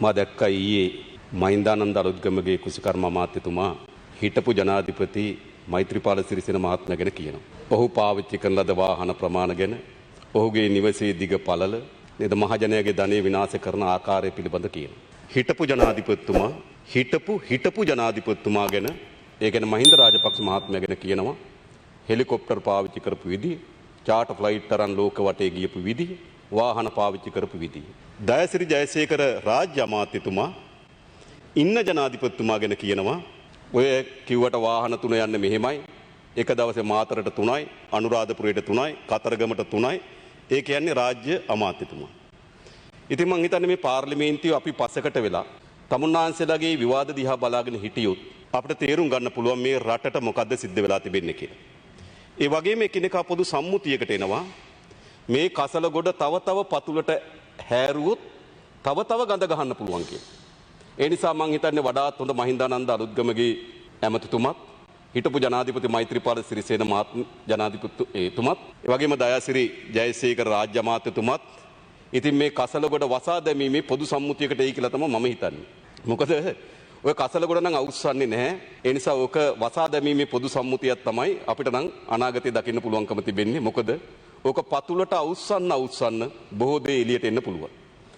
මා දැක්කා ඊයේ මහින්දානන්ද අලුත්ගමගේ කුසිකර්ම අමාත්‍යතුමා හිටපු ජනාධිපති මෛත්‍රීපාල සිරිසේන මහත්මයා ගැන කියනවා. ඔහු පාවිච්චි කරන ලද වාහන ප්‍රමාණ ගැන, ඔහුගේ නිවසේ දිග පළල නේද මහජනයාගේ ධනය විනාශ කරන ආකාරය පිළිබඳ කියනවා. හිටපු ජනාධිපතිතුමා ගැන, ඒ ගැන මහින්ද රාජපක්ෂ මහත්මයා ගැන කියනවා හෙලිකොප්ටර් පාවිච්චි කරපු විදිහ, චාටර් ෆ්ලයිට් තරන් ලෝක වටේ ගියපු විදිහ, වාහන පාවිච්චි කරපු විදිහ. දයසිරි ජයසේකර රාජ්‍ය අමාත්‍යතුමා ඉන්න ජනාධිපතිතුමා ගැන කියනවා ඔය කිව්වට වාහන තුන යන්නේ මෙහෙමයි, එක දවසේ මාතරට 3යි, අනුරාධපුරයට 3යි, කතරගමට 3යි. ඒ කියන්නේ රාජ්‍ය අමාත්‍යතුමා. ඉතින් මං හිතන්නේ මේ පාර්ලිමේන්තුවේ අපි පස්සකට වෙලා තමුන්නාන්සේලාගේ විවාද දිහා බලාගෙන හිටියොත් අපිට තේරුම් ගන්න පුළුවන් මේ රටට මොකද්ද සිද්ධ වෙලා තිබෙන්නේ කියලා. ඒ වගේම එකිනෙකා පොදු සම්මුතියකට එනවා. මේ කසල ගොඩ තව තව පතුලට හැරුවොත් තව තව ගඳ ගහන්න පුළුවන් කියලා. ඒ නිසා මං හිතන්නේ වඩාත් හොඳ මහින්දානන්ද අලුත්ගමගේ ඇමතිතුමත්, හිටපු ජනාධිපති මෛත්‍රීපාල සිරිසේන ජනාධිපතිතුමත්, ඒ වගේම දයාසිරි ජයසේකර රාජ්‍ය අමාත්‍යතුමත් ඉතින් මේ කසලගොඩ වසා දැමීමේ පොදු සම්මුතියකට එයි කියලා තමයි මම හිතන්නේ. මොකද ඔය කසලගොඩ නම් අවුස්සන්නේ නැහැ. ඒ නිසා ඕක වසා දැමීමේ පොදු සම්මුතියක් තමයි අපිට නම් අනාගතේ දකින්න පුළුවන්කම තිබෙන්නේ. මොකද ඕක පතුලට අවුස්සන්න බොහෝ දේ එළියට එන්න පුළුවන්.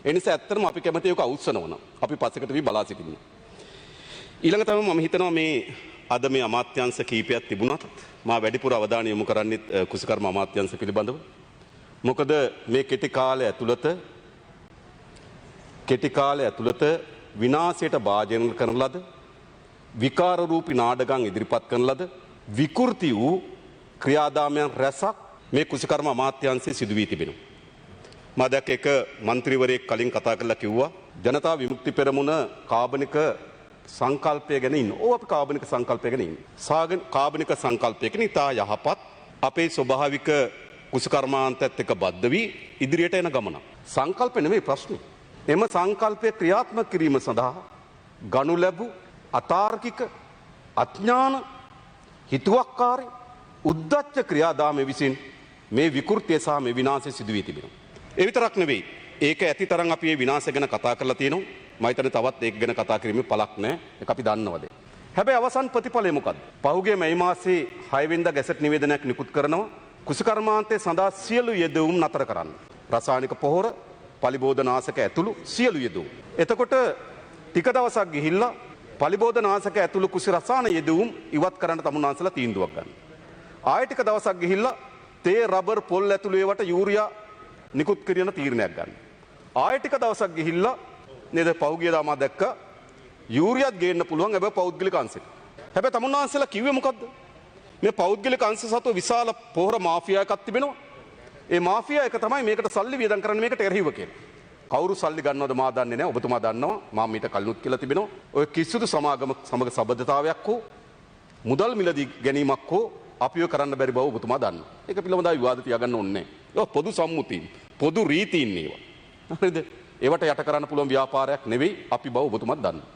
ඒ නිසා ඇත්තටම අපි කැමති ඒක අවුස්සනවා. අපි පස්සකට වී බලා සිටින්න. ඊළඟ තමයි මම හිතනවා මේ අද මේ අමාත්‍යාංශ කීපයක් තිබුණත් මා වැඩිපුර අවධානය යොමු කරන්නේ කුසිකර්ම අමාත්‍යාංශ පිළිබඳව. මොකද මේ කෙටි කාලය ඇතුළත විනාශයට භාජනය කරන ලද, විකාර රූපී නාඩගම් ඉදිරිපත් කරන ලද, විකෘති වූ ක්‍රියාදාමයන් රැසක් මේ කුසිකර්ම අමාත්‍යාංශයේ සිදු වී තිබෙනවා. මා දැක්ක එක മന്ത്രിවරයෙක් කලින් කතා කරලා කිව්වා ජනතා විමුක්ති පෙරමුණ කාබනික සංකල්පය ගැන ඉන්න. ඕව අපි කාබනික සංකල්පය ගැන ඉන්න. කාබනික සංකල්පයක නිතා යහපත් අපේ ස්වභාවික කුසිකර්මාන්තයත් එක්ක බද්ධ වී ඉදිරියට එන ගමන. සංකල්ප නෙමෙයි ප්‍රශ්නේ. එම සංකල්පය ක්‍රියාත්මක කිරීම සඳහා ගනු ලැබූ අතාර්කික, අඥාන, හිතුවක්කාරී, උද්දච්ච ක්‍රියාදාමය විසින් මේ විකෘතිය සහ මේ විනාශය සිදු වී තිබෙනවා. ඒ විතරක් නෙවෙයි. ඒක ඇති තරම් අපි මේ විනාශය ගැන කතා කරලා තියෙනවා. මම හිතන්නේ තවත් ඒක ගැන කතා කිරීමේ පළක් නැහැ. ඒක අපි දන්නවද? හැබැයි අවසන් ප්‍රතිඵලය මොකද්ද? පහුගිය මේ මාසේ 6 වෙනිදා ගැසට් නිවේදනයක් නිකුත් කරනවා. කුසිකර්මාන්තයේ සඳහා සියලු යෙදවුම් නතර කරන්න. රසායනික පොහොර, පලිබෝධනාශක ඇතුළු සියලු යෙදවුම්. එතකොට ටික දවසක් ගිහිල්ලා පලිබෝධනාශක ඇතුළු කුසි රසායන යෙදවුම් ඉවත් කරන්න තමුන්නාන්සලා තීන්දුවක් ගන්න. ආයෙ ටික දවසක් ගිහිල්ලා තේ, රබර්, පොල් ඇතුළු ඒවට යූරියා නිකුත් කරන තීරණයක් ගන්න. ආයෙ ටික දවසක් ගිහිල්ලා නේද පහුගියදා මම දැක්ක යූරියාත් ගේන්න පුළුවන් හැබැයි පෞද්ගලික අංශෙට. හැබැයි තමුන්නාන්සලා කිව්වේ මොකද්ද? මේ පෞද්ගලික අංශ සතු විශාල පොහොර මාෆියා එකක් තිබෙනවා. ඒ මාෆියා එක තමයි මේකට සල්ලි වියදම් කරන්නේ මේකට එරෙහිව කියලා. කවුරු සල්ලි ගන්නවද මා දන්නේ නැහැ. ඔබතුමා දන්නවා. මම මීට කලිනුත් කියලා තිබෙනවා. ඔය කිසිදු සමාගම සමග සබඳතාවයක් හෝ මුදල් මිලදී ගැනීමක් හෝ අපිව කරන්න බැරි බව ඔබතුමා දන්නවා. ඒක පිළිබඳව විවාද තියාගන්න ඕනේ නැහැ. ඒක පොදු සම්මුතියින්, පොදු රීතීන් ඒවා. හරිද? ඒවට යට කරන්න පුළුවන් ව්‍යාපාරයක් නෙවෙයි අපි බව ඔබතුමාත් දන්නවා.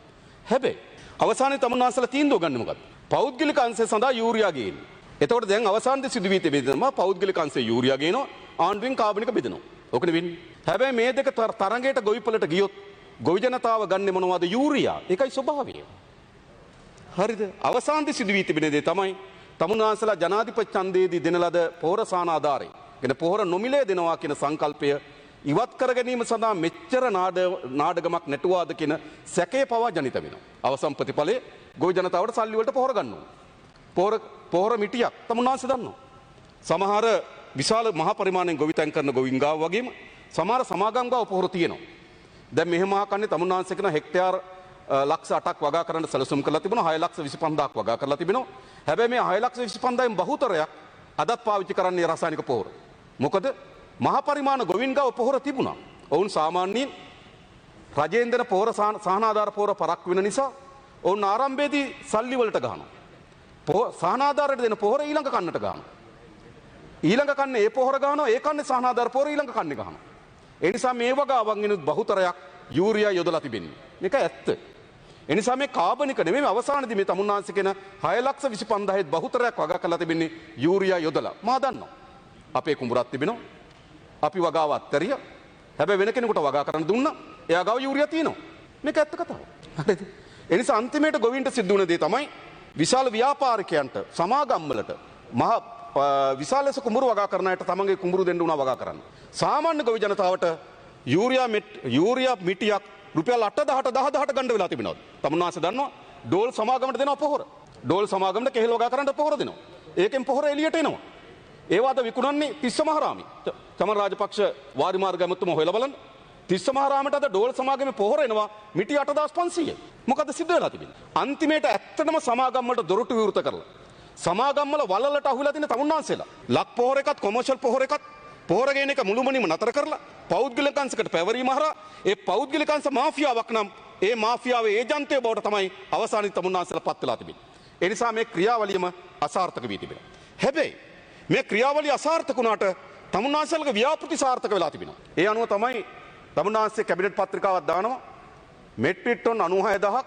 හැබැයි අවසානයේ තමුන්නාන්සලා තීන්දුව ගන්න මොකද්ද? පෞද්ගලික අංශය සඳහා යූරියා ගේන්න. එතකොට දැන් අවසානයේ සිදු වී තිබෙනවා පෞද්ගලික අංශය යූරියා ගේනවා, ආණ්ඩුවෙන් කාබනික බෙදනවා. ඕකනේ වෙන්නේ. හැබැයි මේ දෙක තරඟයට ගොවිපලට ගියොත් ගොවි ජනතාව ගන්නෙ මොනවද? යූරියා. ඒකයි ස්වභාවය. හරිද? අවසානයේ සිදු වී තිබෙන දේ තමයි තමුන්නාන්සලා ජනාධිපති ඡන්දයේදී දෙන ලද පොහොර සාන ආධාරය. කියන පොහොර නොමිලේ දෙනවා කියන සංකල්පය ඉවත් කර ගැනීම සඳහා මෙච්චර නාඩගමක් නැටුවාද කියන සැකය පවා ජනිත වෙනවා. අවසන් ප්‍රතිඵලයේ ගොවි ජනතාවට සල්ලි වලට පොහොර ගන්නවා. පොහොර මිටියක් තමුන්නාන්සේ දන්නවා. සමහර විශාල මහා පරිමාණයෙන් ගොවිතැන් කරන ගොවින් ගාව වගේම සමහර සමාගම් ගාව පොහොර තියෙනවා. දැන් මෙහෙම අහකන්නේ තමුන්නාන්සේ කියන හෙක්ටයාර් ලක්ෂ 8ක් වගා කරන්න සැලසුම් කරලා තිබුණා. 6,25,000ක් වගා කරලා තිබෙනවා. හැබැයි මේ 6,25,000න් බහුතරයක් අදත් පාවිච්චි කරන්නේ රසායනික පොහොර. මොකද මහා පරිමාණ ගොවින් ගාව පොහොර තිබුණා. ඔවුන් සාමාන්‍යයෙන් රජයෙන් දෙන පොහොර සහනාධාර පොහොර පරක් වෙන නිසා ඔවුන් ආරම්භයේදී සල්ලි වලට ගහනවා. සහනාධාරයට දෙන පොහොර ඊළඟ කන්නට ගහනවා. ඊළඟ කන්නේ ඒ පොහොර ගහනවා, ඒ කන්නේ සහනාධාර පොහොර ඊළඟ කන්නේ ගහනවා. ඒ නිසා මේ වගාවන් වෙනුත් බහුතරයක් යූරියා යොදලා තිබෙන්නේ. මේක ඇත්ත. ඒ නිසා මේ කාබනික නෙමෙයි අවසානයේදී මේ තමුන්නාන්සේ කියන 6,25,000 බහුතරයක් වගා කරලා තිබෙන්නේ යූරියා යොදලා. මා දන්නවා. අපේ කුඹුරක් තිබෙනවා. අපි වගාව අත්තරිය. හැබැයි වෙන කෙනෙකුට වගා කරන්න දුන්නා. එයා ගාව යූරියා තියෙනවා. මේක ඇත්ත කතාව. හරිද? ඒ නිසා අන්තිමේට ගොවීන්ට සිද්ධ වුණ දේ තමයි විශාල ව්‍යාපාරිකයන්ට සමාගම් වලට මහ විශාල ලෙස කුඹුරු වගා කරන අයට තමන්ගේ කුඹුරු දෙන්න උනා වගා කරන්න. සාමාන්‍ය ගොවි ජනතාවට යූරියා මිටියක් රුපියල් 8,000ට 10,000ට ගන්න වෙලා තිබෙනවා. තමුන්නාස දන්නවා ඩෝල් සමාගමට දෙනවා පොහොර. ඩෝල් සමාගමට කෙහෙල් වගා කරන්න පොහොර දෙනවා. ඒකෙන් පොහොර එළියට එනවා. ඒවාද විකුණන්නේ තිස්ස මහරාමි. චමන් රාජපක්ෂ වාරි මාර්ග ඇමතුම හොයලා බලන්න. තිස්ස මහරාමයට අද ඩෝල් සමාගමේ පොහොර එනවා මිටි 8,500යි. මොකද සිද්ධ වෙලා තිබෙන්නේ? අන්තිමේට ඇත්තටම සමාගම් වලට දොරටු විවෘත කරලා සමාගම් වල වලලට අහුවෙලා තියෙන තමුන්නාන්සේලා ලක් පොහොර එකත් කොමර්ෂල් පොහොර එකත් පොහොර ගේන එක මුළුමනින්ම නතර කරලා පෞද්ගලික අංශයකට පැවරීම හරහා ඒ පෞද්ගලික අංශ මාෆියාවක් නම් ඒ මාෆියාවේ ඒජන්තය බවට තමයි අවසානයේ තමුන්නාන්සේලා පත් වෙලා තිබෙන්නේ. ඒ නිසා මේ ක්‍රියාවලියම අසාර්ථක වී තිබෙනවා. හැබැයි මේ ක්‍රියාවලිය අසාර්ථක වුණාට තමුන්නාන්සේලගේ ව්‍යාපෘති සාර්ථක වෙලා තිබෙනවා. ඒ අනුව තමයි තමුන්නාන්සේ කැබිනට් පත්‍රිකාවක් දානවා මෙට්‍රික් ටොන් 96,000ක්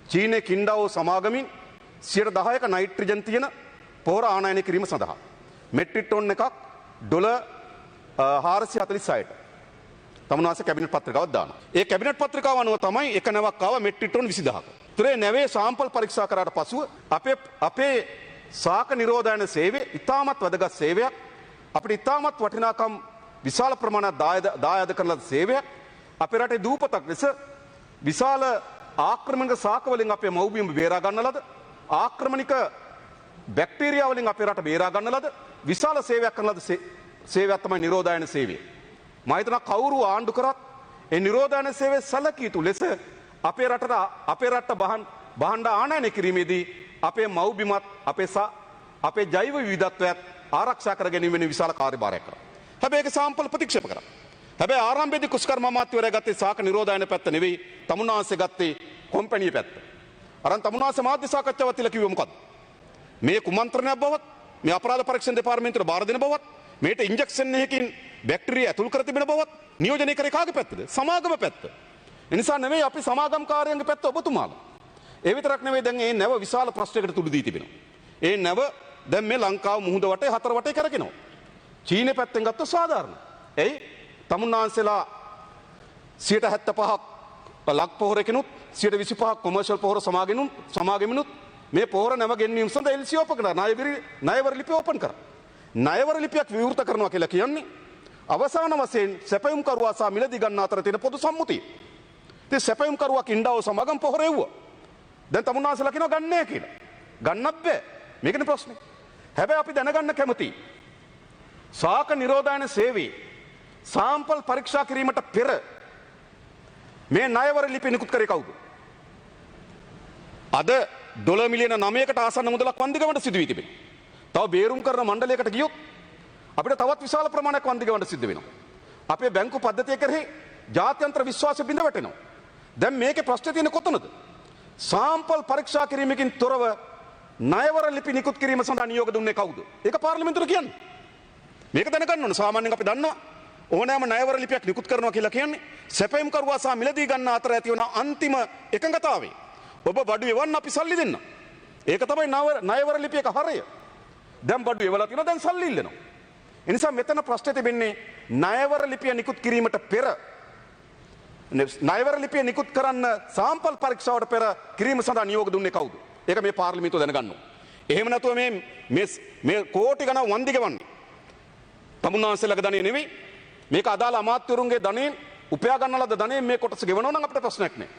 චීනයේ කින්ඩාවෝ සමාගමින් 10%ක නයිට්‍රජන් තියෙන පොහොර ආනයනය කිරීම සඳහා මෙට්‍රික් ටොන් එකක් ඩොලර් 446ට තමුන්නාන්සේ කැබිනට් පත්‍රිකාවක් දානවා. ඒ කැබිනට් පත්‍රිකාව අනුව තමයි එක නැවක් ආව මෙට්‍රික් ටොන් 20000ක. ඒතරේ නැවේ සාම්පල් පරීක්ෂා කරාට පසුව අපේ සාක නිරෝධායන සේවය ඉතාමත් වැදගත් සේවයක්. අපිට ඉතාමත් වටිනාකම් විශාල ප්‍රමාණයක් දායාද කරන ලද සේවයක්. අපේ රටේ දූපතක් ලෙස විශාල ආක්‍රමණික සාක වලින් අපේ මව්බිම බේරා ගන්න ලද ආක්‍රමණික බැක්ටීරියා වලින් අපේ රට බේරා ගන්න ලද විශාල සේවයක් කරන ලද සේවයක් තමයි නිරෝධායන සේවය. මම හිතනවා කවුරු ආණ්ඩු කරත් ඒ නිරෝධායන සේවය සැලකිය යුතු ලෙස අපේ රට බහණ්ඩ ආනයනය කිරීමේදී අපේ මව්බිමත් අපේ ජෛව විවිධත්වයත් ආරක්ෂා කර ගැනීම වෙන විශාල කාර්යභාරයක් කරා. හැබැයි ඒක සාම්පල් ප්‍රතික්ෂේප කරා. හැබැයි ආරම්භයේදී කුස්කර්ම අමාත්‍යවරයා ගත්තේ සාක නිරෝධායන පැත්ත නෙවෙයි තමුන්නාන්සේ ගත්තේ කොම්පැනි පැත්ත. අරන් තමුන්නාන්සේ මාධ්‍ය සාකච්ඡාවක් තියලා කිව්වේ මොකද්ද? මේ කුමන්ත්‍රණයක් බවත් මේ අපරාධ පරීක්ෂණ දෙපාර්තමේන්තුවට බාර දෙන බවත් මේට ඉන්ජෙක්ෂන් එකකින් බැක්ටීරියා ඇතුල් කර තිබෙන බවත් නියෝජනය කරේ කාගේ පැත්තද? සමාගම පැත්ත. ඒ නිසා නෙවෙයි අපි සමාගම්කාරයන්ගේ පැත්ත ඔබතුමාලා. ඒ විතරක් නෙවෙයි දැන් මේ නැව විශාල ප්‍රශ්නයකට තුඩු දී තිබෙනවා. ඒ නැව දැන් මේ ලංකාව මුහුද වටේ හතර වටේ කරකිනවා. චීනේ පැත්තෙන් ගත්තොත් සාධාරණ. එයි තමුන්නාන්සේලා 75ක් ලක් පොහොර එකනොත් 25ක් කොමර්ෂල් පොහොර සමාගෙමිනුත් මේ පොහොර නැව ගෙන්වීම සඳහා එල්සී ඕපන් කරා. ණයවර ලිපිය ඕපන් කරා. ණයවර ලිපියක් විවෘත කරනවා කියලා කියන්නේ අවසාන වශයෙන් සැපයුම්කරුවා සහ මිලදී ගන්න අතර තියෙන පොදු සම්මුතිය. ඉතින් සැපයුම්කරුවා කින්ඩාවෝ සමාගම් පොහොර එව්වා. දැන් තමුන්නාන්සේලා කියනවා ගන්න නැහැ කියලා. ගන්නත් බෑ. මේකනේ ප්‍රශ්නේ. හැබැයි අපි දැනගන්න කැමතියි. සාක නිරෝධායන සේවයේ සාම්පල් පරීක්ෂා කිරීමට පෙර මේ ණයවර ලිපිය නිකුත් කරේ කවුද? අද ඩොලර් මිලියන 9කට ආසන්න මුදලක් වන්දිගමට සිදු වී තිබෙනවා. තව බේරුම් කරන මණ්ඩලයකට ගියොත් අපිට තවත් විශාල ප්‍රමාණයක් වන්දිගමට සිද්ධ වෙනවා. අපේ බැංකු පද්ධතිය කරේ ජාත්‍යන්තර විශ්වාසය බිඳ වැටෙනවා. දැන් මේකේ ප්‍රශ්නේ තියෙන්නේ කොතනද? සාම්පල් පරීක්ෂා කිරීමකින් තොරව ණයවර ලිපි නිකුත් කිරීම සඳහා නියෝග දුන්නේ කවුද? ඒක පාර්ලිමේන්තුවට කියන්නේ. මේක දැනගන්න ඕන. සාමාන්‍යයෙන් අපි දන්නවා ඕනෑම ණයවර ලිපියක් නිකුත් කරනවා කියලා කියන්නේ සැපයුම්කරුවා සහ මිලදී ගන්න අතර ඇති වන අන්තිම එකඟතාවය. ඔබ බඩු එවන්න අපි සල්ලි දෙන්න. ඒක තමයි ණයවර ලිපියක හරය. දැන් බඩු එවලා තියෙනවා දැන් සල්ලි ඉල්ලනවා. ඒ නිසා මෙතන ප්‍රශ්නේ තිබෙන්නේ ණයවර ලිපිය නිකුත් කිරීමට පෙර ණයවර ලිපිය නිකුත් කරන්න සාම්පල් පරීක්ෂාවට පෙර කිරීම සඳහා නියෝග දුන්නේ කවුද? ඒක මේ පාර්ලිමේන්තුව දැනගන්න ඕන. එහෙම නැතුව මේ කෝටි ගණන් වන්දි ගෙවන්නේ තමුන්නාන්සේලාගේ ධනෙ නෙවෙයි. මේක අදාළ අමාත්‍යවරුන්ගේ ධනෙන් උපයා ගන්න ලද ධනෙන් මේ කොටස ගෙවනවා නම් අපිට ප්‍රශ්නයක් නැහැ.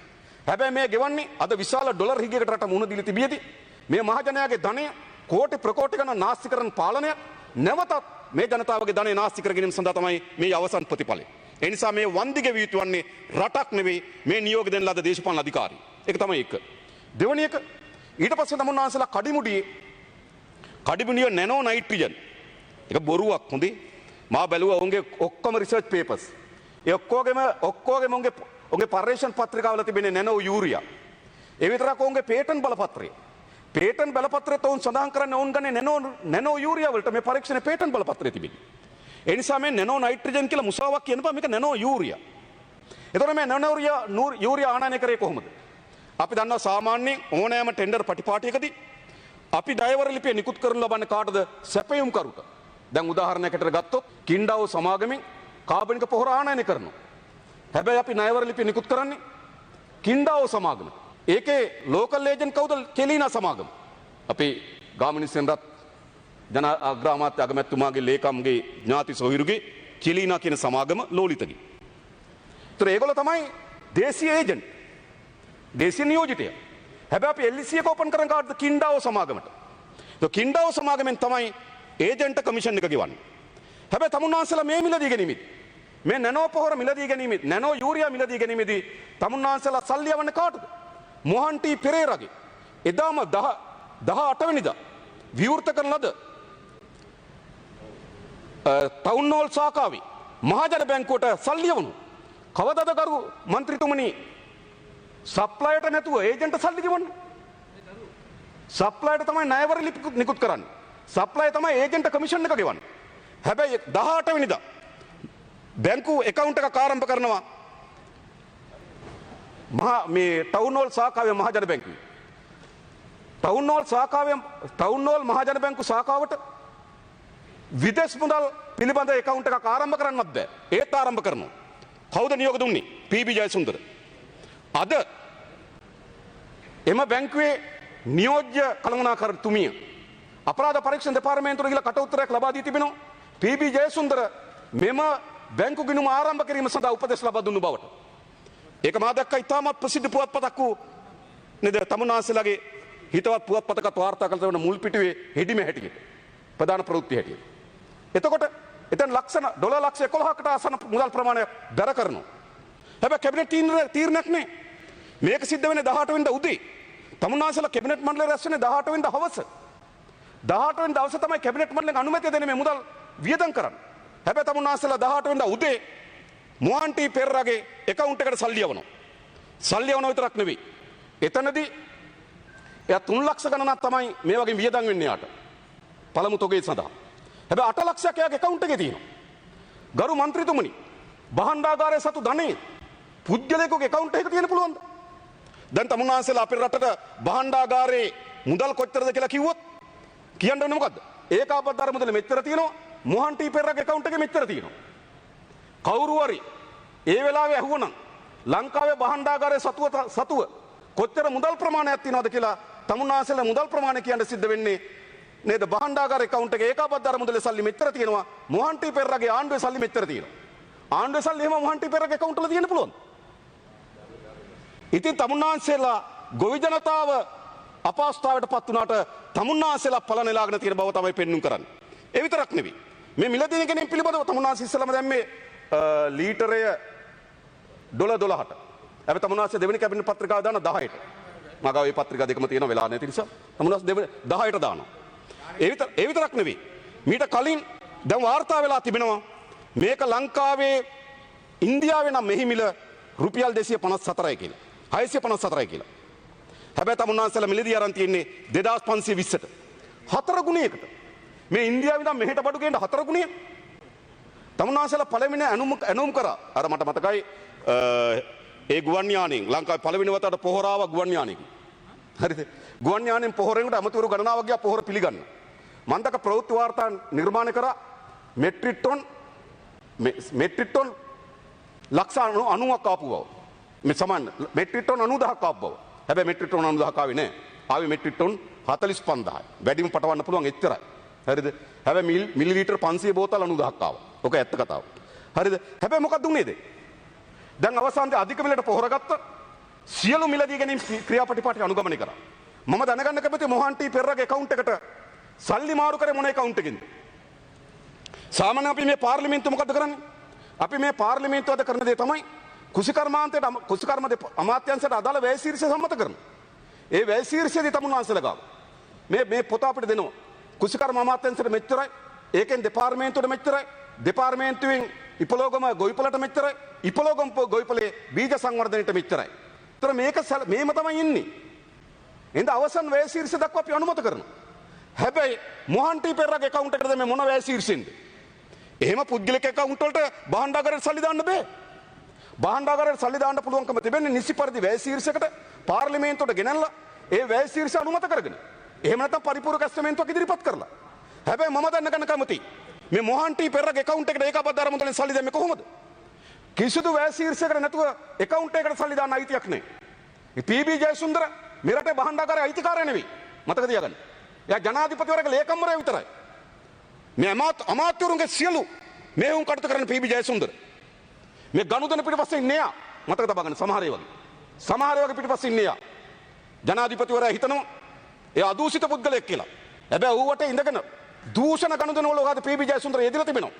හැබැයි මේ ගෙවන්නේ අද විශාල ඩොලර් හිගයකට රට මුහුණ දීලා තිබියදී මේ මහජනයාගේ ධනය කෝටි ප්‍රකෝටි ගණන් නාස්ති කරන පාලනයක් නැවතත් මේ ජනතාවගේ ධනෙ නාස්ති කර ගැනීම සඳහා තමයි මේ අවසන් ප්‍රතිඵලය. ඒ නිසා මේ වන්දි ගෙවිය යුතු වන්නේ රටක් නෙවෙයි මේ නියෝග දෙන ලද දේශපාලන අධිකාරී. ඒක තමයි එක. දෙවැනි එක ඊට පස්සේ තමුන්නාන්සලා කඩිමුඩිය නැනෝ නයිට්‍රජන්. ඒක බොරුවක් හොඳේ. මා බැලුවා ඔවුන්ගේ ඔක්කොම රිසර්ච් පේපර්ස්. ඒ ඔක්කොගෙම ඔවුන්ගේ පර්යේෂණ පත්‍රිකාවල තිබෙන්නේ නැනෝ යූරියා. ඒ විතරක් ඔවුන්ගේ පේටන්ට් බලපත්‍රය. පේටන්ට් බලපත්‍රයත් ඔවුන් සඳහන් කරන්නේ ඔවුන් ගන්නේ නැනෝ යූරියා වලට මේ පරීක්ෂණයේ පේටන්ට් බලපත්‍රය තිබෙන්නේ. ඒ නිසා මේ නැනෝ නයිට්‍රජන් කියලා මුසාවක් කියන බා මේක නැනෝ යූරියා. එතකොට මේ නැනෝ යූරියා ආනයනය කරේ කොහොමද? අපි දන්නවා සාමාන්‍යයෙන් ඕනෑම ටෙන්ඩර් පටිපාටියකදී අපි ණයවර ලිපිය නිකුත් කරන ලබන්නේ කාටද? සැපයුම්කරුට. දැන් උදාහරණයකට ගත්තොත් කින්ඩාවෝ සමාගමෙන් කාබනික පොහොර ආනයනය කරනවා. හැබැයි අපි ණයවර ලිපිය නිකුත් කරන්නේ කින්ඩාව සමාගම. ඒකේ ලෝකල් ඒජන්ට් කවුද? කෙලීනා සමාගම. අපේ ගාමිණිසෙන්රත් ජන අග්‍රාමාත්‍ය අගමැතිතුමාගේ ලේකම්ගේ ඥාති සොහිරුගේ කෙලීනා කියන සමාගම ලෝලිතගේ. ඒතර ඒගොල්ලෝ තමයි දේශීය ඒජන්ට්. දේශීය නියෝජිතය. හැබැයි අපි LEC එක ඕපන් කරන් කාටද? කින්ඩාව සමාගමට. તો කින්ඩාව සමාගමෙන් තමයි ඒජන්ට් කමිෂන් එක ගෙවන්නේ. හැබැයි තමුන්නාන්සලා මේ මිලදී ගැනීමෙත් මේ නැනෝ පොහොර මිලදී ගැනීමෙත් නැනෝ යූරියා මිලදී ගැනීමෙදී තමුන්නාන්සලා සල්ලි යවන්නේ කාටද? මොහන් ටී පෙරේරාගේ එදාම 18 වෙනිදා විවෘත කරන ලද ටවුන් හෝල් ශාඛාවේ මහජන බැංකුවට සල්ලි යවනු. කවදාද කරු മന്ത്രിතුමනි සප්ලයියට නැතුව ඒජන්ට් සල්ලි ගෙවන්නේ? සප්ලයියට තමයි ණයවරි නිකුත් කරන්නේ. සප්ලයි තමයි ඒජන්ට් කමිෂන් එක ගෙවන්නේ. හැබැයි 18 වෙනිදා බැංකු account එකක් ආරම්භ කරනවා මේ ටවුන් හෝල් ශාඛාවේ මහජන බැංකුවේ. ටවුන් හෝල් මහජන බැංකු ශාඛාවට විදේශ මුදල් පිළිබඳ account එකක් ආරම්භ කරන්නත් බෑ. ඒත් ආරම්භ කරනවා. කවුද නියෝග දුන්නේ? පී.බී. ජයසුන්දර. අද එම බැංකුවේ නියෝජ්‍ය කළමනාකරුතුමිය අපරාධ පරීක්ෂණ දෙපාර්තමේන්තුවට ගිහිලා කට උත්තරයක් ලබා දී තිබෙනවා. පී.බී. ජයසුන්දර මෙම බැංකු ගිණුම ආරම්භ කිරීම සඳහා උපදෙස් ලබා දුන්නු බවට. ඒක මා දැක්කා ඉතාමත් ප්‍රසිද්ධ පුවත්පතක් වූ නේද තමුන්නාන්සලාගේ හිතවත් පුවත්පතකට වාර්තා කළ තවන මුල් පිටුවේ හෙඩිම හැටියට ප්‍රධාන ප්‍රවෘත්ති හැටියට. එතකොට එතන ඩොලර් ලක්ෂ 11කට ආසන්න මුදල් ප්‍රමාණයක් දර කරනවා. හැබැයි කැබිනට් තීරණයක් නෑ. මේක සිද්ධ වෙන්නේ 18 වෙනිදා උදේ. තමුන්නාන්සලා කැබිනට් මණ්ඩලය රැස් වෙන්නේ 18 වෙනිදා හවස. 18 වෙනිදා දවසේ තමයි කැබිනට් මණ්ඩලයෙන් අනුමැතිය දෙන්නේ මේ මුදල් වියදම් කරන්න. හැබැයි තමුන්නාන්සලා 18 වෙනිදා උදේ මොහන් ටී පෙරේරාගේ account එකට සල්ලි යවනවා. සල්ලි යවනවා විතරක් නෙවෙයි. එතනදී එයා 3 ලක්ෂ ගණනක් තමයි මේ වගේ වියදම් වෙන්නේ යාට. පළමු තොගේ සඳහා. හැබැයි 8 ලක්ෂයක් එයාගේ account එකේ තියෙනවා. ගරු മന്ത്രിතුමනි, භාණ්ඩාගාරයේ සතු ධනෙ පුද්ගලයෙකුගේ account එකක තියෙන්න පුළුවන්ද? දැන් තමුන්නාන්සලා අපේ රටට භාණ්ඩාගාරයේ මුදල් කොච්චරද කියලා කිව්වොත් කියන්න ඕනේ මොකද්ද? ඒකාබද්ධ මුදල මෙච්චර තියෙනවා. මොහන් ටී පෙරේරාගේ account එකේ මෙච්චර තියෙනවා. කවුරු හරි ඒ වෙලාවේ ඇහුවනම් ලංකාවේ භාණ්ඩාගාරයේ සතුව කොච්චර මුදල් ප්‍රමාණයක් තියෙනවද කියලා තමුන්නාන්සලා මුදල් ප්‍රමාණය කියන්න සිද්ධ වෙන්නේ නේද? භාණ්ඩාගාර account එකේ ඒකාබද්ධ මුදලේ සල්ලි මෙච්චර තියෙනවා. මොහන් ටී පෙරේරාගේ ආණ්ඩුවේ සල්ලි මෙච්චර තියෙනවා. ආණ්ඩුවේ සල්ලි එහෙම මොහන් ටී පෙරේරාගේ account වල තියෙන්න පුළුවන්. ඉතින් තමුන්නාන්සලා ගොවි ජනතාව අපහසුතාවයට පත් වුණාට තමුන්නාන්සලා පල නෙලාගෙන තියෙන බව තමයි පෙන්눔 කරන්නේ. ඒ විතරක් නෙවෙයි. මේ මිලදී ගැනීම පිළිබඳව තමුන්නාන්ස ඉස්සලම දැන් මේ ලීටරය ඩොලර් 12ට. හැබැයි තමුන්නාන්ස දෙවෙනි කැබිනට් පත්‍රිකාව දාන 10ට. මගාව මේ පත්‍රිකා දෙකම තියෙන වෙලාව නැති නිසා තමුන්නාන්ස දෙවෙනි 10ට දානවා. ඒ විතරක් නෙවෙයි. මීට කලින් දැන් වාර්තා වෙලා තිබෙනවා මේක ලංකාවේ ඉන්දියාවේ නම් මෙහි මිල රුපියල් 254යි කියලා. 654යි කියලා. හැබැයි තමුන්නාන්සලා මිලදී අරන් තියෙන්නේ 2520ට. 4 ගුණයකට. මේ ඉන්දියාවේ නම් මෙහෙට බඩු ගේන්න 4 ගුණයක්. තමුන්නාන්සලා පළවෙනි ඇනුම් කරා. අර මට මතකයි ඒ ගුවන් යානෙන් ලංකාවේ පළවෙනි වතාවට පොහොරාව ගුවන් යානෙකින්. හරිද? ගුවන් යානෙන් පොහොරෙන්ට අමතවරු ගණනාවක් ගියා පොහොර පිළිගන්න. මන්දක ප්‍රවෘත්ති වාර්තා නිර්මාණය කරා මෙට්‍රික් ටොන් ලක්ෂ 90ක් ආපු බව. මේ සමාන මෙට්‍රික් ටොන් 90000ක් ආපු බව. හැබැයි මෙට්‍රික් ටොන් 90000ක් ආවේ නෑ. ආවේ මෙට්‍රික් ටොන් 45000යි. වැඩිම පටවන්න පුළුවන් එච්චරයි. හරිද? හැබැයි මිලිලීටර් 500 බෝතල් 90000ක් ආවා. ඔක ඇත්ත කතාව. හරිද? හැබැයි මොකක්ද උනේද? දැන් අවසානයේ අධික මිලට පොහොර ගත්ත සියලු මිලදී ගැනීම ක්‍රියාපටිපාටි අනුගමනය කරා. මම දැනගන්න කැමතියි මොහන් ටී පෙරේරාගේ account එකට සල්ලි මාරු කරේ මොන account එකකින්ද? සාමාන්‍ය අපි මේ පාර්ලිමේන්තුව මොකද කරන්නේ? අපි මේ පාර්ලිමේන්තුව අද කරන දේ තමයි කුසිකර්ම අමාත්‍යාංශයට අදාළ වැය ශීර්ෂය සම්මත කරනවා. ඒ වැය ශීර්ෂයේදී තමුන්නාන්සලා ගාව මේ පොත අපිට දෙනවා. කුසිකර්ම අමාත්‍යාංශයට මෙච්චරයි, ඒකෙන් දෙපාර්තමේන්තුවට මෙච්චරයි, දෙපාර්තමේන්තුවෙන් ඉපලෝගම ගොවිපලට මෙච්චරයි, ඉපලෝගම ගොවිපලේ බීජ සංවර්ධනයට මෙච්චරයි. ඒතර මේම තමයි ඉන්නේ. එහෙනම් අවසන් වැය ශීර්ෂය දක්වා අපි අනුමත කරනවා. හැබැයි මොහන් ටී පෙරේරාගේ account එකටද මේ මොන වැය ශීර්ෂෙන්ද? එහෙම පුද්ගලික account වලට භාණ්ඩාගාරයට සල්ලි දාන්න බෑ. භාණ්ඩාගාරයට සල්ලි දාන්න පුළුවන්කම තිබෙන්නේ නිසි පරිදි වැය ශීර්ෂයකට පාර්ලිමේන්තුවට ගෙනල්ලා ඒ වැය ශීර්ෂය අනුමත කරගෙන. එහෙම නැත්නම් පරිපූර්ණ ඇස්තමේන්තුවක් ඉදිරිපත් කරලා. හැබැයි මම දැනගන්න කැමතියි මේ මොහන් ටී පෙරේරාගේ account එකට ඒකාබද්ධ මුදලෙන් සල්ලි දැම්මේ කොහොමද? කිසිදු වැය ශීර්ෂයකට නැතුව account එකකට සල්ලි දාන්න අයිතියක් නැහැ. පීබී ජයසුන්දර මෙරට බහණ්ඩාගාරය අයිතිකාරය නෙවෙයි. මතක තියාගන්න. එයා ජනාධිපතිවරයාගේ ලේකම්වරයා විතරයි. මේ අමාත්‍යවරුන්ගේ සියලු මේවුම් කටයුතු කරන පීබී ජයසුන්දර. මේ ගනුදෙනු පිටපස්සේ ඉන්නේ යා. මතක තබා ගන්න සමහර අය වගේ. සමහර අය වගේ පිටපස්සේ ඉන්නේ යා. ජනාධිපතිවරයා හිතනවා ඒ අදූෂිත පුද්ගලයෙක් කියලා. හැබැයි ඌවට ඉඳගෙන දූෂණ ගනුදෙනු වල ඔයාද පීබී ජයසුන්දර යෙදලා තිබෙනවා.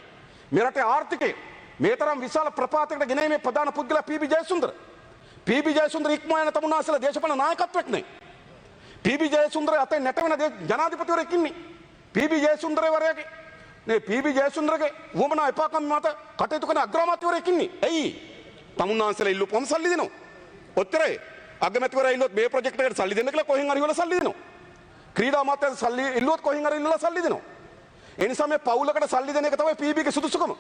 මේ රටේ ආර්ථිකය මේ තරම් විශාල ප්‍රපාතයකට ගෙනීමේ ප්‍රධාන පුද්ගලයා පීබී ජයසුන්දර. පීබී ජයසුන්දර ඉක්මවා යන තමුන්නාසලා දේශපාලන නායකත්වයක් නේ. පීබී ජයසුන්දර අතේ නැටවෙන ජනාධිපතිවරයෙක් ඉන්නේ. පීබී ජයසුන්දර වරයාගේ නේ පීබී ජයසුන්දරගේ වමනා එපාකම් මත කටයුතු කරන අග්‍රාමාත්‍යවරයෙක් ඉන්නේ. ඇයි? තමුන්නාසලා ඉල්ලුවම සල්ලි දෙනවා. ඔච්චරයි. අගමැතිවරයා ඉල්ලුවොත් මේ ප්‍රොජෙක්ට් එකට සල්ලි දෙන්න කියලා කොහෙන් හරි වල සල්ලි දෙනවා. ක්‍රීඩා අමාත්‍යාංශ සල්ලි ඉල්ලුවොත් කොහෙන් හරි ඉල්ලලා සල්ලි දෙනවා. ඒ නිසා මේ පවුලකට සල්ලි දෙන එක තමයි පීබීගේ සුදුසුකම.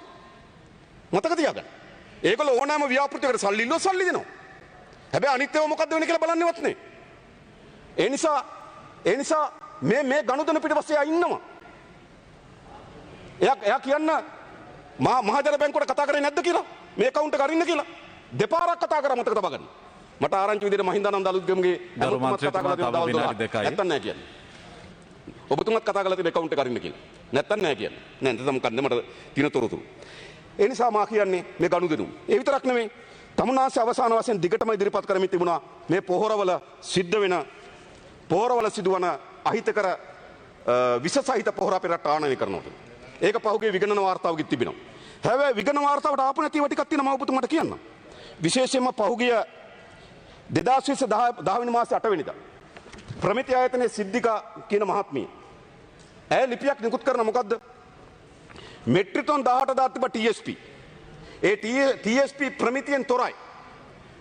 මතක තියාගන්න. ඒගොල්ලෝ ඕනෑම ව්‍යාපෘතියකට සල්ලි ඉල්ලුවොත් සල්ලි දෙනවා. හැබැයි අනිත් ඒවා මොකද්ද වෙන්නේ කියලා බලන්නේවත් නේ. ඒ නිසා මේ ගනුදෙනු පිටපස්සේ ඉන්නවා. එයා කියන්න මහජන බැංකුවට කතා කරේ නැද්ද කියලා? මේ account එක අරින්න කියලා. දෙපාරක් කතා කරා මතක තබා ගන්න. මට ආරංචි විදිහට මහින්දානන්ද අලුත්ගමගේ ගරුතුමත් කතා කරලා තියෙන දවල් 12 නැත්තම් නෑ කියන්නේ. ඔබතුමත් කතා කරලා තියෙන account එක අරින්න කියලා. නැත්තම් නෑ කියන්නේ. නෑ නැත්නම් මොකද්ද මට තියෙන තොරතුරු. ඒ නිසා මා කියන්නේ මේ ගනුදෙනු. ඒ විතරක් නෙමෙයි. තමුන්නාන්සේ අවසාන වශයෙන් දිගටම ඉදිරිපත් කරමින් තිබුණා මේ පොහොරවල සිදුවන අහිතකර විස සහිත පොහොර අපේ රට ආනයනය කරනවා. ඒක පහුගිය විගණන වාර්තාවකෙත් තිබෙනවා. හැබැයි විගණන වාර්තාවට ආපු නැති ඒවා ටිකක් තියෙනවා මම ඔබතුමාට කියන්න. විශේෂයෙන්ම පහුගිය 2010 වෙනි මාසේ 8 වෙනිදා ප්‍රමිති ආයතනයේ සිද්ධිකා කියන මහත්මිය ඇය ලිපියක් නිකුත් කරන මොකද්ද? මෙට්‍රික් ටන් 18000 තිබ්බ TSP. ඒ TSP ප්‍රමිතියෙන් තොරයි.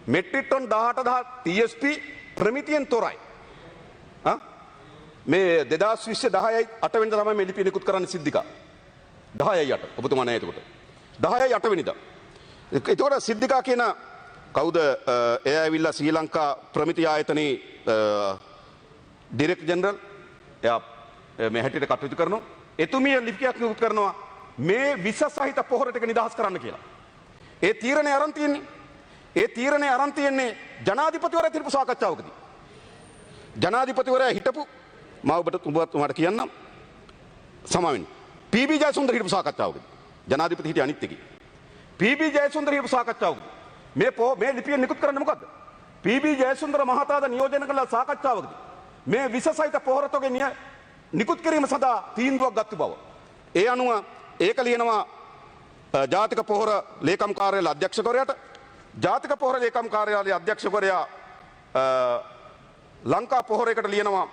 මෙට්‍රික් ටන් 18000 TSP ප්‍රමිතියෙන් තොරයි. මේ 2020 10 8 වෙනිදා තමයි මේ ලිපිය නිකුත් කරන්න සිද්ධිකා. 10යි 8 ඔබතුමා නෑ එතකොට. 10යි 8 වෙනිදා. එතකොට සිද්ධිකා කියන කවුද? එයා ඇවිල්ලා ශ්‍රී ලංකා ප්‍රමිති ආයතනයේ ඩිරෙක්ටර් ජෙනරල්. එයා මේ හැටියට කටයුතු කරනවා. එතුමිය ලිපියක් නිකුත් කරනවා මේ විස සහිත පොහොර ටික නිදහස් කරන්න කියලා. ඒ තීරණය අරන් තියෙන්නේ ජනාධිපතිවරයා තිරපු සාකච්ඡාවකදී. ජනාධිපතිවරයා හිටපු මම ඔබට කියන්නම් සමාවෙන්න. පීබී ජයසුන්දර හිටපු සාකච්ඡාවකදී. ජනාධිපති හිටිය අනිත් එකේ. පීබී ජයසුන්දර හිටපු සාකච්ඡාවකදී. මේ ලිපිය නිකුත් කරන්නේ මොකද්ද? පීබී ජයසුන්දර මහතාද නියෝජනය කළ සාකච්ඡාවකදී මේ විස සහිත පොහොර තොගේ නිකුත් කිරීම සඳහා තීන්දුවක් ගත්ත බව. ඒ අනුව ඒක ලියනවා ජාතික පොහොර ලේකම් කාර්යාලය අධ්‍යක්ෂකවරයාට. ජාතික පොහොර ලේකම් කාර්යාලයේ අධ්‍යක්ෂකවරයා ලංකා පොහොරයකට ලියනවා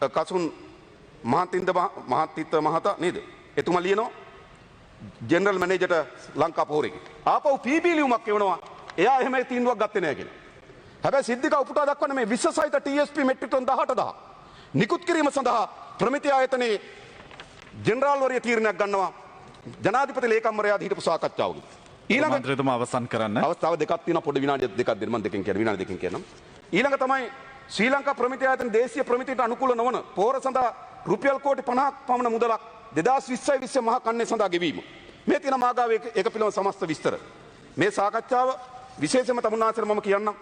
කසුන් මහතින්ද මහතා නේද? එතුමා ලියනවා ජෙනරල් මැනේජර්ට ලංකා පොහොරේ. ආපහු පීබී ලියුමක් එවනවා. එයා එහෙම තීන්දුවක් ගත්තේ නැහැ කියලා. හැබැයි සිද්ධිකා උපුටා දක්වන මේ විස සහිත TSP මෙට්‍රික් ටන් 18000 නිකුත් කිරීම සඳහා ප්‍රමිති ආයතනයේ ජෙනරාල්වරිය තීරණයක් ගන්නවා. ජනාධිපති ලේකම්වරයා හිටපු සාකච්ඡාවකදී. ඊළඟ මන්ත්‍රීතුමා අවසන් කරන්න. අවස්ථාව දෙකක් තියෙනවා. පොඩි විනාඩි දෙකක් දෙන්න මම දෙකෙන් කියන විනාඩි දෙකෙන් කියන්නම්. ඊළඟ තමයි ශ්‍රී ලංකා ප්‍රමිති ආයතන දේශීය ප්‍රමිතියට අනුකූල නොවන පොහොර සඳහා රුපියල් කෝටි 50ක් පමණ මුදලක් 2020 මහා කන්නේ සඳහා ගෙවීම. මේ තියෙන මාගාවේ ඒක පිළිබඳ සමස්ත විස්තර. මේ සාකච්ඡාව විශේෂයෙන්ම තමුන්නාන්සේට මම කියන්නම්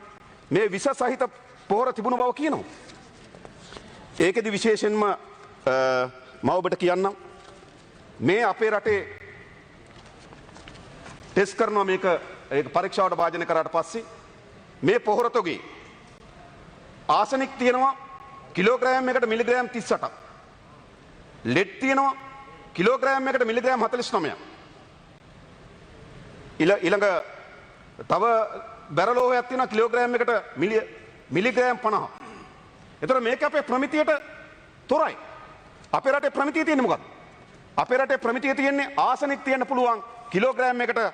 මේ විස සහිත පොහොර තිබුණ බව කියනවා. ඒකෙදි විශේෂයෙන්ම මම ඔබට කියන්නම් මේ අපේ රටේ ටෙස්ට් කරනවා මේක පරීක්ෂාවට භාජනය කරාට පස්සේ මේ පොහොර තොගේ ආසනික් තියෙනවා කිලෝග්‍රෑම් එකකට මිලිග්‍රෑම් 38ක්. ලෙඩ් තියෙනවා කිලෝග්‍රෑම් එකකට මිලිග්‍රෑම් 49ක්. ඊළඟ තව බැරලෝහයක් තියෙනවා කිලෝග්‍රෑම් එකට මිලිග්‍රෑම් 50ක්. එතකොට මේක අපේ ප්‍රමිතියට තොරයි. අපේ රටේ ප්‍රමිතිය තියෙන්නේ මොකක්ද? අපේ රටේ ප්‍රමිතිය තියෙන්නේ ආසනික් තියෙන්න පුළුවන් කිලෝග්‍රෑම් එකකට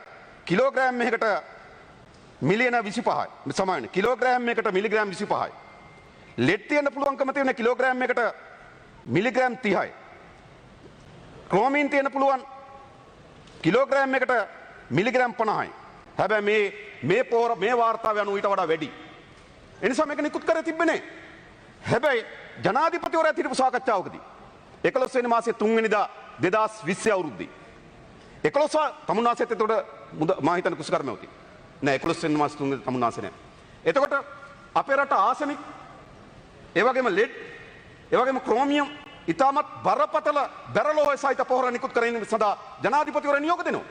මිලියන 25යි. සමාන කිලෝග්‍රෑම් එකකට මිලිග්‍රෑම් 25යි. ලෙඩ් තියෙන්න පුළුවන්කම තියෙන කිලෝග්‍රෑම් එකට මිලිග්‍රෑම් 30යි. ක්‍රෝමීන් තියෙන්න පුළුවන් කිලෝග්‍රෑම් එකට මිලිග්‍රෑම් 50යි. හැබැයි මේ පොහොර මේ වාර්තාව යනු ඊට වඩා වැඩි. ඒ නිසා මේක නිකුත් කරලා තිබ්බේ හැබැයි ජනාධිපතිවරයා හිටපු සාකච්ඡාවකදී 11 වෙනි මාසයේ 3 වෙනිදා 2020 අවුරුද්දේ 11 තමුන්නාසෙත් එතකොට මම හිතන්නේ කුසකර්මවති නෑ 11 වෙනි මාසයේ 3 වෙනිදා තමුන්නාසෙ නෑ. එතකොට අපේ රට ආසනික්, ඒ වගේම ලෙඩ්, ඒ වගේම ක්‍රෝමියම් ඉතාමත් බරපතල බැරලෝහ සහිත පොහොර නිකුත් කරගෙන සඳහා ජනාධිපතිවරයා නියෝග දෙනවා.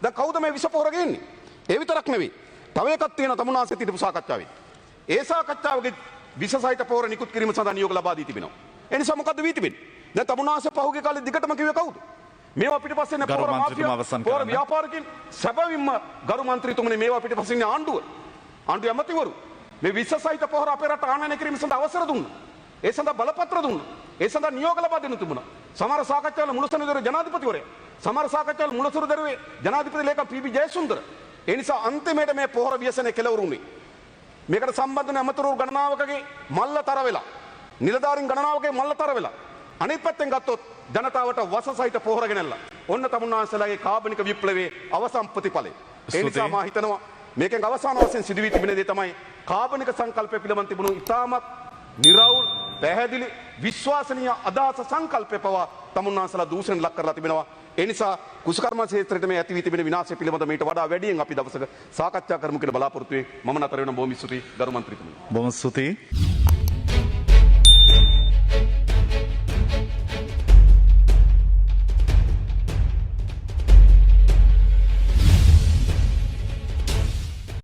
දැන් කවුද මේ විස පොහොර ගේන්නේ? ඒ විතරක් නෙවෙයි. තව එකක් තියෙනවා තමුන්නාන්සේ තිබු සාකච්ඡාවේ. ඒ සාකච්ඡාවගේ විස සහිත පොහොර නිකුත් කිරීම සඳහා නියෝග ලබා දී තිබෙනවා. ඒ නිසා මොකද්ද වී තිබෙන්නේ? දැන් තමුන්නාන්සේ පහුගිය කාලේ දිගටම කිව්වේ කවුද? මේවා පිටිපස්සේ ඉන්න පොහොර මාෆියා, පොහොර ව්‍යාපාරිකයන්. සැබවින්ම ගරු මන්ත්‍රීතුමනි මේවා පිටිපස්සේ ඉන්න ආණ්ඩුව. ආණ්ඩුවේ ඇමතිවරු මේ විස සහිත පොහොර අපේ රට ආනයනය කිරීම සඳහා අවසර දුන්නා. ඒ සඳහා බලපත්‍ර දුන්නා. ඒ සඳහා නියෝග ලබා දෙනු තිබුණා. සමහර සාකච්ඡාවල මුලසුරුදෙරුවේ ජනාධිපතිවරයා, සමහර සාකච්ඡාවල මුලසුරුදෙරුවේ ජනාධිපති ලේකම් පී.බී. ජයසුන්දර. ඒ නිසා අන්තිමේට මේ පොහොර ව්‍යසනයේ කෙලවරුනේ. මේකට සම්බන්ධ වෙන අමතර ගණනාවකගේ මල්ල තර වෙලා, නිලධාරීන් ගණනාවකගේ මල්ල තර වෙලා. අනිත් පැත්තෙන් ගත්තොත් ජනතාවට වස සහිත පොහොර ගෙනල්ලා. ඔන්න තමුන්නාන්සලාගේ කාබනික විප්ලවයේ අවසන් ප්‍රතිඵලය. ඒ නිසා මා හිතනවා මේකෙන් අවසාන වශයෙන් සිදු වී තිබෙන දේ තමයි කාබනික සංකල්පය පිළිබඳ තිබුණු ඉතාමත් නිරවුල්, පැහැදිලි, විශ්වාසනීය අදහස සංකල්පය පවා තමුන්නාන්සලා දූෂණයට ලක් කරලා තිබෙනවා. ඒ නිසා කුෂිකර්ම ක්ෂේත්‍රයේ මේ ඇති වී තිබෙන විනාශය පිළිබඳ මීට වඩා වැඩියෙන් අපි දවසක සාකච්ඡා කරමු කියලා බලාපොරොත්තු වෙයි. මම නතර වෙන බොහොම ස්තුතියි ගරු මන්ත්‍රීතුමනි. බොහොම ස්තුතියි.